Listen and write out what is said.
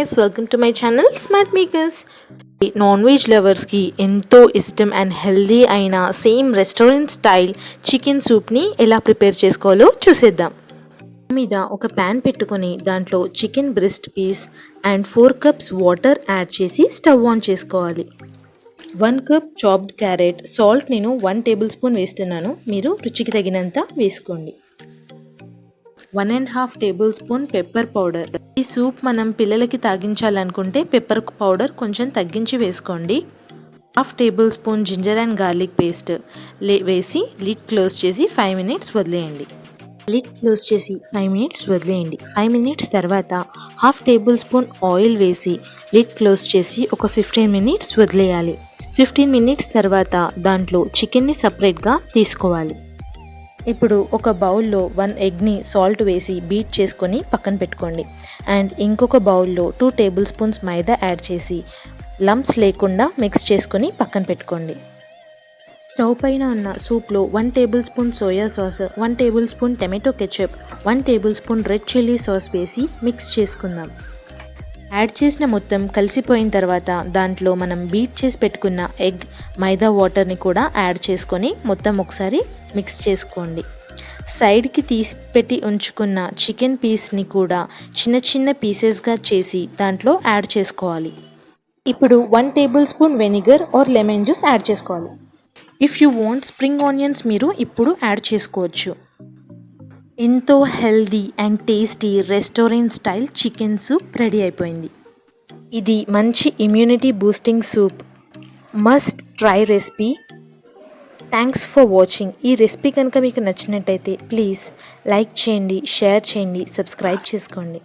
guys, welcome to my channel Smart Makers. Non veg లవర్స్కి ఎంతో ఇష్టం అండ్ హెల్దీ అయిన సేమ్ రెస్టారెంట్ స్టైల్ చికెన్ సూప్ని ఎలా ప్రిపేర్ చేసుకోవాలో చూసేద్దాం. మీద ఒక ప్యాన్ పెట్టుకొని దాంట్లో chicken breast piece and 4 cups water add చేసి స్టవ్ ఆన్ చేసుకోవాలి. 1 కప్ చాప్డ్ క్యారెట్, సాల్ట్ నేను 1 టేబుల్ స్పూన్ వేస్తున్నాను, మీరు రుచికి తగినంత వేసుకోండి. 1.5 టేబుల్ స్పూన్ పెప్పర్ పౌడర్. ఈ సూప్ మనం పిల్లలకి తాగించాలనుకుంటే పెప్పర్ పౌడర్ కొంచెం తగ్గించి వేసుకోండి. 1/2 table spoon ginger and garlic paste వేసి లిడ్ క్లోజ్ చేసి 5 మినిట్స్ వదిలేయండి. లిడ్ క్లోజ్ చేసి 5 మినిట్స్ వదిలేయండి. 5 మినిట్స్ తర్వాత 1/2 టేబుల్ స్పూన్ ఆయిల్ వేసి లిడ్ క్లోజ్ చేసి ఒక 15 మినిట్స్ వదిలేయాలి. 15 మినిట్స్ తర్వాత దాంట్లో చికెన్ని సపరేట్గా తీసుకోవాలి. ఇప్పుడు ఒక బౌల్లో 1 ఎగ్ని సాల్ట్ వేసి బీట్ చేసుకొని పక్కన పెట్టుకోండి. అండ్ ఇంకొక బౌల్లో 2 టేబుల్ స్పూన్స్ మైదా యాడ్ చేసి లంప్స్ లేకుండా మిక్స్ చేసుకొని పక్కన పెట్టుకోండి. స్టవ్ పైన ఉన్న సూప్లో 1 table spoon soya sauce, 1 table spoon tomato ketchup, 1 table spoon red chilli sauce వేసి మిక్స్ చేసుకుందాం. యాడ్ చేసిన మొత్తం కలిసిపోయిన తర్వాత దాంట్లో మనం బీట్ చేసి పెట్టుకున్న ఎగ్, మైదా వాటర్ని కూడా యాడ్ చేసుకొని మొత్తం ఒకసారి మిక్స్ చేసుకోండి. సైడ్కి తీసి పెట్టి ఉంచుకున్న చికెన్ పీస్ని కూడా చిన్న చిన్న పీసెస్గా చేసి దాంట్లో యాడ్ చేసుకోవాలి. ఇప్పుడు 1 tablespoon vinegar or lemon juice add చేసుకోవాలి. If you want spring onions మీరు ఇప్పుడు యాడ్ చేసుకోవచ్చు. ఎంతో healthy and tasty restaurant style chicken soup ready అయిపోయింది. ఇది మంచి immunity boosting soup, must try recipe. Thanks for watching. ఈ రెసిపీ కనుక మీకు నచ్చినట్టయితే ప్లీజ్ లైక్ చేయండి, షేర్ చేయండి, సబ్స్క్రైబ్ చేసుకోండి.